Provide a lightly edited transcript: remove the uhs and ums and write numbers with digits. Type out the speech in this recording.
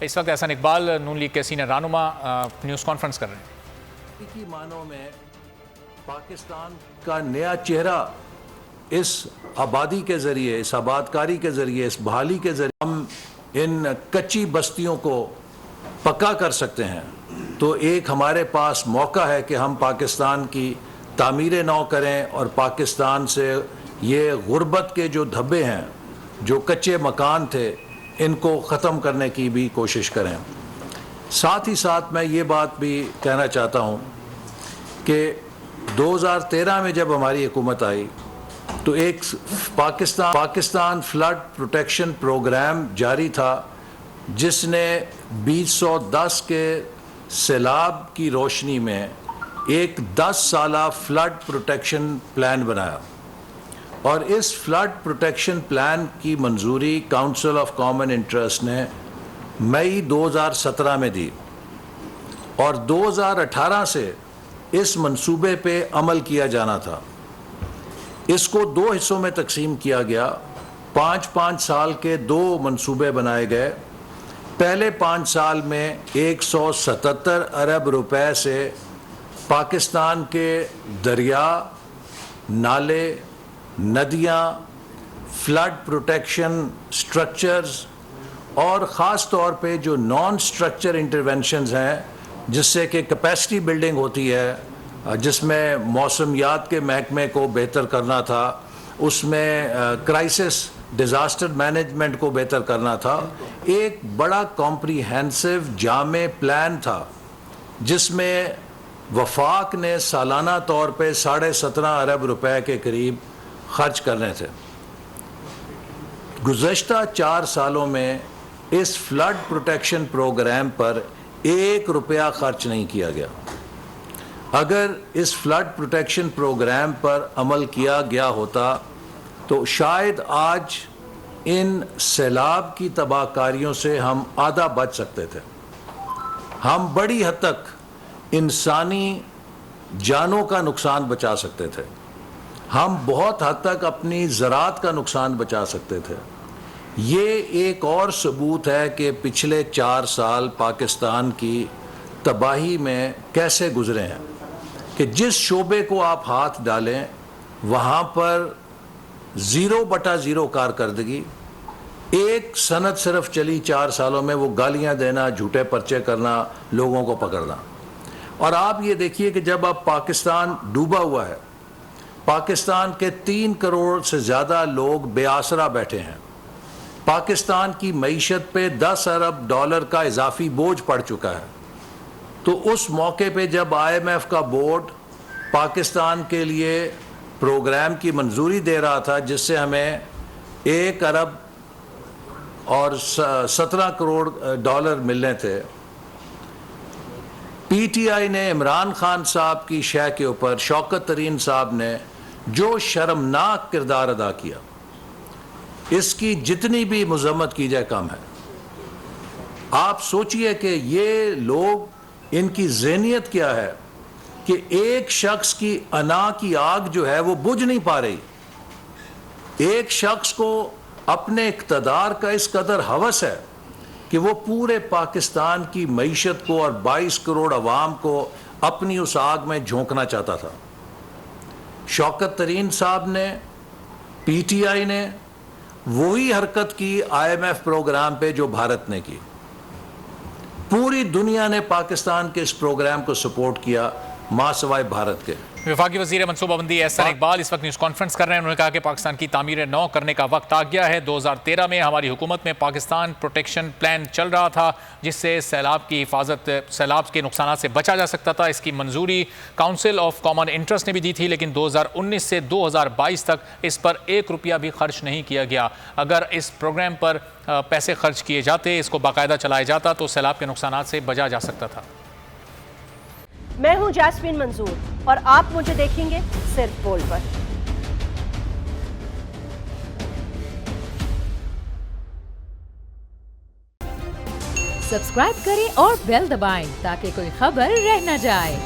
اس وقت احسان اقبال نون لیگ کے سینئر رہنما نیوز کانفرنس کر رہے ہیں۔ حقیقی معنوں میں پاکستان کا نیا چہرہ اس آبادی کے ذریعے، اس آبادکاری کے ذریعے، اس بحالی کے ذریعے ہم ان کچی بستیوں کو پکا کر سکتے ہیں، تو ایک ہمارے پاس موقع ہے کہ ہم پاکستان کی تعمیر نو کریں اور پاکستان سے یہ غربت کے جو دھبے ہیں، جو کچے مکان تھے، ان کو ختم کرنے کی بھی کوشش کریں۔ ساتھ ہی ساتھ میں یہ بات بھی کہنا چاہتا ہوں کہ 2013 میں جب ہماری حکومت آئی تو ایک پاکستان فلڈ پروٹیکشن پروگرام جاری تھا، جس نے 2010 کے سیلاب کی روشنی میں ایک 10 سالہ فلڈ پروٹیکشن پلان بنایا، اور اس فلڈ پروٹیکشن پلان کی منظوری کاؤنسل آف کامن انٹرسٹ نے مئی 2017 میں دی، اور 2018 سے اس منصوبے پہ عمل کیا جانا تھا۔ اس کو 2 حصوں میں تقسیم کیا گیا، 5 سال کے 2 منصوبے بنائے گئے۔ پہلے 5 سال میں 177 ارب روپے سے پاکستان کے دریا، نالے، ندیاں، فلڈ پروٹیکشن سٹرکچرز اور خاص طور پہ جو نان سٹرکچر انٹرونشنز ہیں، جس سے کہ کیپیسٹی بلڈنگ ہوتی ہے، جس میں موسمیات کے محکمے کو بہتر کرنا تھا، اس میں کرائسس ڈیزاسٹر مینجمنٹ کو بہتر کرنا تھا، ایک بڑا کمپریہنسو جامع پلان تھا، جس میں وفاق نے سالانہ طور پہ 17.5 ارب روپے کے قریب خرچ کرنے تھے۔ گزشتہ 4 سالوں میں اس فلڈ پروٹیکشن پروگرام پر 1 روپیہ خرچ نہیں کیا گیا۔ اگر اس فلڈ پروٹیکشن پروگرام پر عمل کیا گیا ہوتا تو شاید آج ان سیلاب کی تباہ کاریوں سے ہم آدھا بچ سکتے تھے۔ ہم بڑی حد تک انسانی جانوں کا نقصان بچا سکتے تھے، ہم بہت حد تک اپنی زراعت کا نقصان بچا سکتے تھے۔ یہ ایک اور ثبوت ہے کہ پچھلے 4 سال پاکستان کی تباہی میں کیسے گزرے ہیں، کہ جس شعبے کو آپ ہاتھ ڈالیں وہاں پر 0/0 کارکردگی۔ ایک صنعت صرف چلی 4 سالوں میں، وہ گالیاں دینا، جھوٹے پرچے کرنا، لوگوں کو پکڑنا۔ اور آپ یہ دیکھیے کہ جب اب پاکستان ڈوبا ہوا ہے، پاکستان کے 3 کروڑ سے زیادہ لوگ بے آسرا بیٹھے ہیں، پاکستان کی معیشت پہ 10 ارب ڈالر کا اضافی بوجھ پڑ چکا ہے، تو اس موقع پہ جب IMF کا بورڈ پاکستان کے لیے پروگرام کی منظوری دے رہا تھا، جس سے ہمیں 1 ارب اور 17 کروڑ ڈالر ملنے تھے، PTI نے عمران خان صاحب کی شے کے اوپر شوکت ترین صاحب نے جو شرمناک کردار ادا کیا، اس کی جتنی بھی مذمت کی جائے کم ہے۔ آپ سوچئے کہ یہ لوگ، ان کی ذہنیت کیا ہے کہ ایک شخص کی انا کی آگ جو ہے وہ بجھ نہیں پا رہی، ایک شخص کو اپنے اقتدار کا اس قدر ہوس ہے کہ وہ پورے پاکستان کی معیشت کو اور 22 کروڑ عوام کو اپنی اس آگ میں جھونکنا چاہتا تھا۔ شوکت ترین صاحب نے، PTI نے وہی حرکت کی IMF پروگرام پہ جو بھارت نے کی۔ پوری دنیا نے پاکستان کے اس پروگرام کو سپورٹ کیا، ماں سوائے بھارت کے۔ وفاقی وزیر منصوبہ بندی احسان اقبال اس وقت نیوز کانفرنس کر رہے ہیں۔ انہوں نے کہا کہ پاکستان کی تعمیر نو کرنے کا وقت آ گیا ہے۔ 2013 میں ہماری حکومت میں پاکستان پروٹیکشن پلان چل رہا تھا، جس سے سیلاب کی حفاظت، سیلاب کے نقصانات سے بچا جا سکتا تھا۔ اس کی منظوری کاؤنسل آف کامن انٹرسٹ نے بھی دی تھی، لیکن 2019 سے 2022 تک اس پر 1 روپیہ بھی خرچ نہیں کیا گیا۔ اگر اس پروگرام پر پیسے خرچ کیے جاتے، اس کو باقاعدہ چلایا جاتا، تو سیلاب کے نقصانات سے بچا جا سکتا تھا۔ میں ہوں جاسمین منظور اور آپ مجھے دیکھیں گے صرف بول پر۔ سبسکرائب کریں اور بیل دبائیں تاکہ کوئی خبر رہ نہ جائے۔